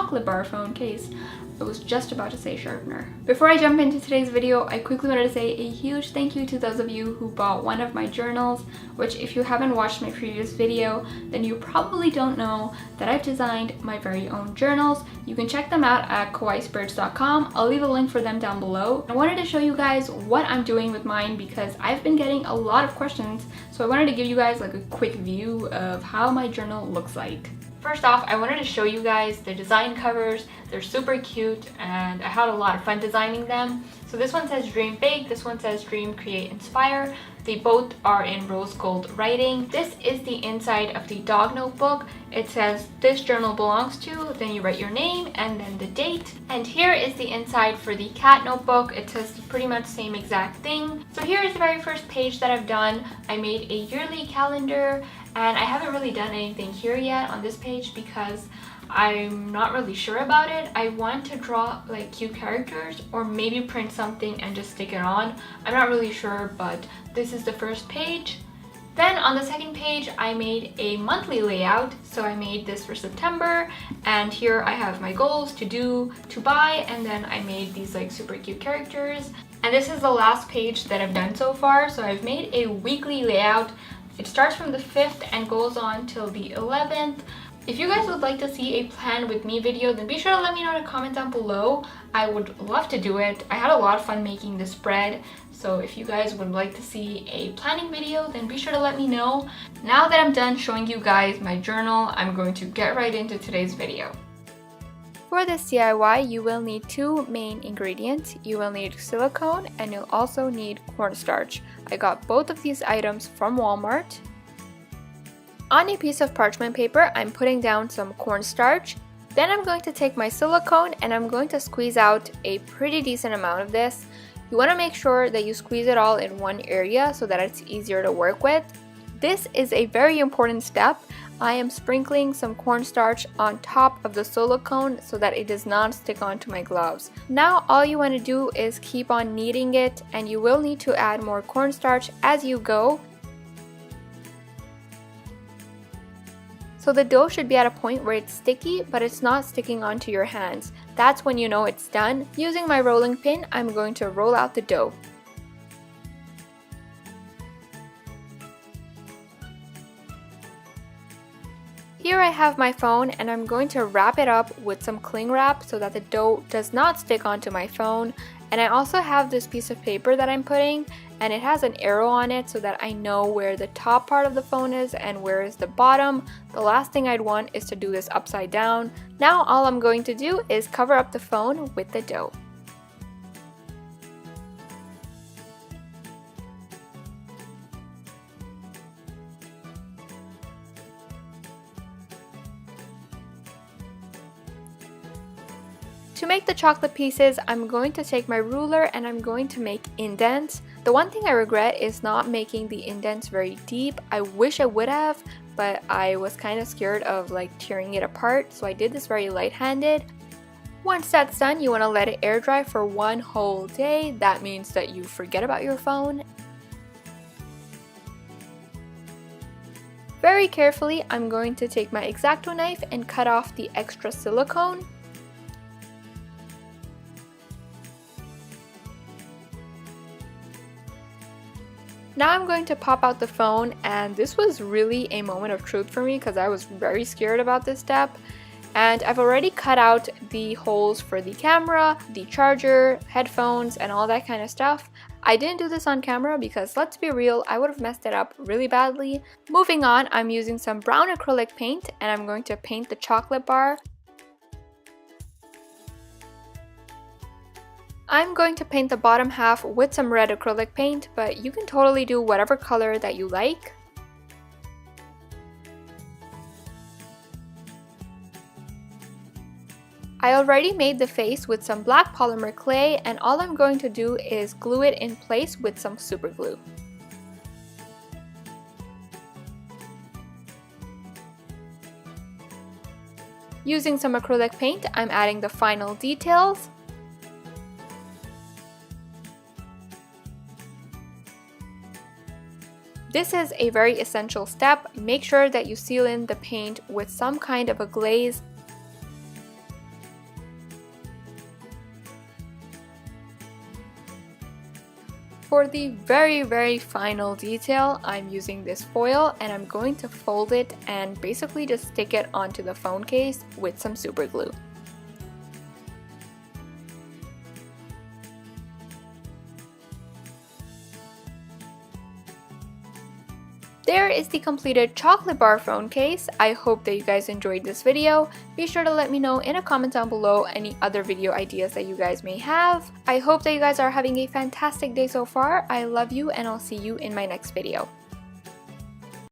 chocolate bar phone case. I was just about to say sharpener. Before I jump into today's video, I quickly wanted to say a huge thank you to those of you who bought one of my journals, which if you haven't watched my previous video, then you probably don't know that I've designed my very own journals. You can check them out at kawaiispirits.com. I'll leave a link for them down below. I wanted to show you guys what I'm doing with mine because I've been getting a lot of questions, so I wanted to give you guys like a quick view of how my journal looks like. First off, I wanted to show you guys the design covers. They're super cute and I had a lot of fun designing them. So this one says Dream Big, this one says Dream, Create, Inspire. They both are in rose gold writing. This is the inside of the dog notebook. It says this journal belongs to, then you write your name and then the date. And here is the inside for the cat notebook. It says pretty much the same exact thing. So here is the very first page that I've done. I made a yearly calendar and I haven't really done anything here yet on this page because I'm not really sure about it. I want to draw like cute characters or maybe print something and just stick it on. I'm not really sure, but this is the first page. Then on the second page, I made a monthly layout. So I made this for September and here I have my goals to do, to buy, and then I made these like super cute characters. And this is the last page that I've done so far. So I've made a weekly layout. It starts from the 5th and goes on till the 11th. If you guys would like to see a plan with me video, then be sure to let me know in a comment down below. I would love to do it. I had a lot of fun making this spread. So if you guys would like to see a planning video, then be sure to let me know. Now that I'm done showing you guys my journal, I'm going to get right into today's video. For this DIY, you will need two main ingredients. You will need silicone and you'll also need cornstarch. I got both of these items from Walmart. On a piece of parchment paper, I'm putting down some cornstarch. Then I'm going to take my silicone and I'm going to squeeze out a pretty decent amount of this. You want to make sure that you squeeze it all in one area so that it's easier to work with. This is a very important step. I am sprinkling some cornstarch on top of the silicone so that it does not stick onto my gloves. Now all you want to do is keep on kneading it, and you will need to add more cornstarch as you go. So the dough should be at a point where it's sticky, but it's not sticking onto your hands. That's when you know it's done. Using my rolling pin, I'm going to roll out the dough. Here I have my phone and I'm going to wrap it up with some cling wrap so that the dough does not stick onto my phone. And I also have this piece of paper that I'm putting, and it has an arrow on it so that I know where the top part of the phone is and where is the bottom. The last thing I'd want is to do this upside down. Now all I'm going to do is cover up the phone with the dough. To make the chocolate pieces, I'm going to take my ruler and I'm going to make indents. The one thing I regret is not making the indents very deep. I wish I would have, but I was kind of scared of like tearing it apart, so I did this very light-handed. Once that's done, you want to let it air dry for one whole day. That means that you forget about your phone. Very carefully, I'm going to take my X-Acto knife and cut off the extra silicone. Now I'm going to pop out the phone, and this was really a moment of truth for me because I was very scared about this step. And I've already cut out the holes for the camera, the charger, headphones, and all that kind of stuff. I didn't do this on camera because, let's be real, I would have messed it up really badly. Moving on, I'm using some brown acrylic paint and I'm going to paint the chocolate bar. I'm going to paint the bottom half with some red acrylic paint, but you can totally do whatever color that you like. I already made the face with some black polymer clay, and all I'm going to do is glue it in place with some super glue. Using some acrylic paint, I'm adding the final details. This is a very essential step. Make sure that you seal in the paint with some kind of a glaze. For the very final detail, I'm using this foil and I'm going to fold it and basically just stick it onto the phone case with some super glue. There is the completed chocolate bar phone case. I hope that you guys enjoyed this video. Be sure to let me know in a comment down below any other video ideas that you guys may have. I hope that you guys are having a fantastic day so far. I love you and I'll see you in my next video.